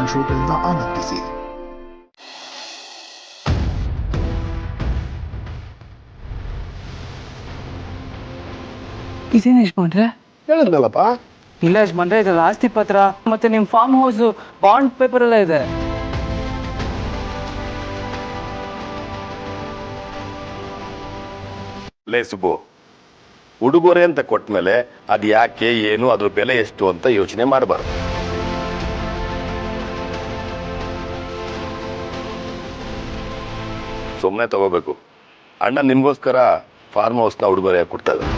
Television ಶೋಗಳಿಂದ ಆನಂದಿಸಿ. ಇದೇನು ಯಜಮಾನ್ರೆ? ಹೇಳಿದ್ನಲ್ಲಪ್ಪ. ಇಲ್ಲ ಯಜಮಾನ್ರೆ, ಇದ್ರಲ್ಲಿ ಆಸ್ತಿ ಪತ್ರ ಮತ್ತೆ ನಿಮ್ಮ ಫಾರ್ಮ್ ಹೌಸ್ ಬಾಂಡ್ ಪೇಪರ್ ಎಲ್ಲ ಇದೆ. ಲೇ ಸುಬ್ಬು, ಉಡುಗೊರೆ ಅಂತ ಕೊಟ್ಮೇಲೆ ಅದು ಯಾಕೆ, ಏನು, ಅದ್ರ ಬೆಲೆ ಎಷ್ಟು ಅಂತ ಯೋಚನೆ ಮಾಡಬಾರ್ದು. ಸುಮ್ಮನೆ ತಗೋಬೇಕು. ಅಣ್ಣ ನಿಮ್ಗೋಸ್ಕರ ಫಾರ್ಮ್ ಹೌಸ್ನ ಉಡುಗೊರೆ ಕೊಡ್ತಾ ಇದ್ದಾರೆ.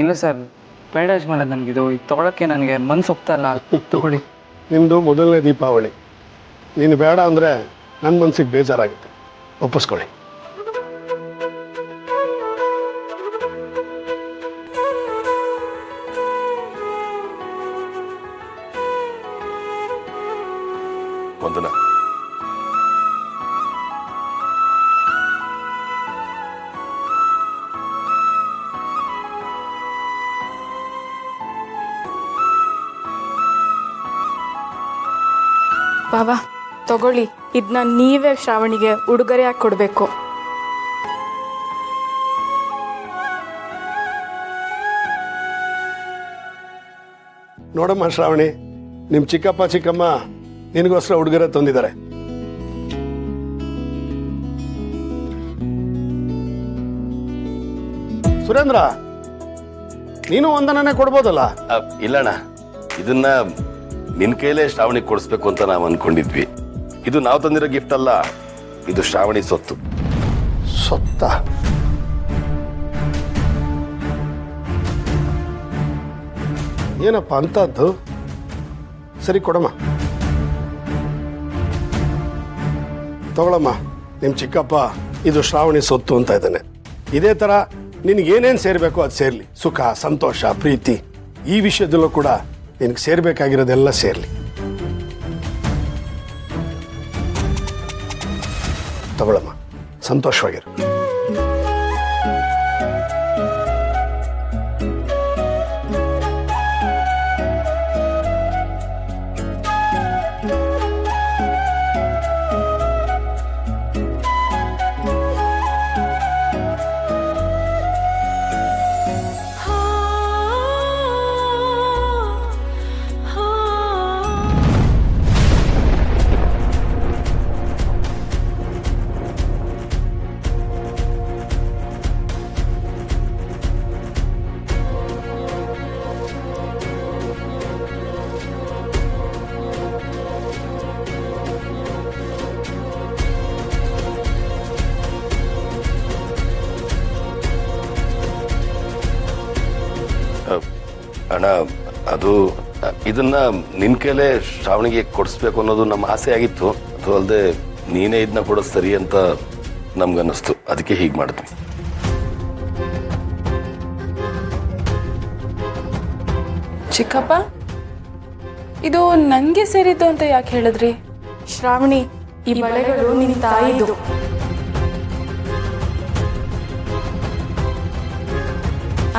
ಇಲ್ಲ ಸರ್, ಬೇಡ ಯಜಮಾನ್ರೆ, ನನಗಿದು ಈಗ ತೊಗೊಳಕ್ಕೆ ನನಗೆ ಮನ್ಸು ಒಪ್ತಾ ಇಲ್ಲ. ತಗೊಳ್ಳಿ. ನಿಮ್ಮದು ಮೊದಲನೇ ದೀಪಾವಳಿ. ನೀನು ಬೇಡ ಅಂದರೆ ನನ್ನ ಮನಸ್ಸಿಗೆ ಬೇಜಾರಾಗುತ್ತೆ. ಒಪ್ಪಿಸ್ಕೊಳ್ಳಿ. ವಂದನಾ. ಬಾವಾ ತಗೊಳ್ಳಿ, ಇದನ್ನ ನೀವೇ ಶ್ರಾವಣಿಗೆ ಉಡುಗೊರೆಯಾಗಿ ಕೊಡಬೇಕು. ನೋಡಮ್ಮ ಶ್ರಾವಣಿ, ನಿಮ್ಮ ಚಿಕ್ಕಪ್ಪ ಚಿಕ್ಕಮ್ಮ ನಿನಗೋಸ್ಕರ ಉಡುಗೊರೆ ತಂದಿದ್ದಾರೆ. ಸುರೇಂದ್ರ, ನೀನು ವಂದನನೇ ಕೊಡ್ಬೋದಲ್ಲ? ಇಲ್ಲಣ್ಣ, ಇದನ್ನ ನಿನ್ ಕೈಲೇ ಶ್ರಾವಣಿಗೆ ಕೊಡಿಸ್ಬೇಕು ಅಂತ ನಾವು ಅನ್ಕೊಂಡಿದ್ವಿ. ಇದು ನಾವು ತಂದಿರೋ ಗಿಫ್ಟ್ ಅಲ್ಲ, ಇದು ಶ್ರಾವಣಿ ಸೊತ್ತು. ಸೊತ್ತ? ಏನಪ್ಪ ಅಂತದ್ದು? ಸರಿ ಕೊಡಮ್ಮ, ತಗೊಳಮ್ಮ. ನಿಮ್ಮ ಚಿಕ್ಕಪ್ಪ ಇದು ಶ್ರಾವಣಿ ಸೊತ್ತು ಅಂತ ಇದ್ದಾನೆ. ಇದೇ ಥರ ನಿನಗೇನೇನು ಸೇರಬೇಕೋ ಅದು ಸೇರಲಿ. ಸುಖ, ಸಂತೋಷ, ಪ್ರೀತಿ, ಈ ವಿಷಯದಲ್ಲೂ ಕೂಡ ನಿನಗೆ ಸೇರಬೇಕಾಗಿರೋದೆಲ್ಲ ಸೇರಲಿ. ತಗೊಳಮ್ಮ, ಸಂತೋಷವಾಗಿರು. ಅಣ್ಣ, ಅದು ಇದನ್ನ ನಿನ್ ಕೈಲೇ ಶ್ರಾವಣಿಗೆ ಕೊಡಿಸ್ಬೇಕು ಅನ್ನೋದು ನಮ್ಮ ಆಸೆ ಆಗಿತ್ತು. ಅದು ಅಲ್ಲದೆ ನೀನೇ ಇದನ್ನ ಕೊಡೋದು ಸರಿ ಅಂತ ನಮ್ಗನ್ನಿಸ್ತು, ಅದಕ್ಕೆ ಹೀಗೆ ಮಾಡಿದ್ವಿ. ಚಿಕ್ಕಪ್ಪ, ಇದು ನನಗೆ ಸೇರಿದ್ದು ಅಂತ ಯಾಕೆ ಹೇಳಿದ್ರಿ? ಶ್ರಾವಣಿ, ಈ ಬಳೆಗಳು ನಿನ್ನ ತಾಯಿದು.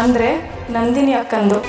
ಅಂದ್ರೆ ನಂದಿನಿ ಅಕ್ಕಂದು.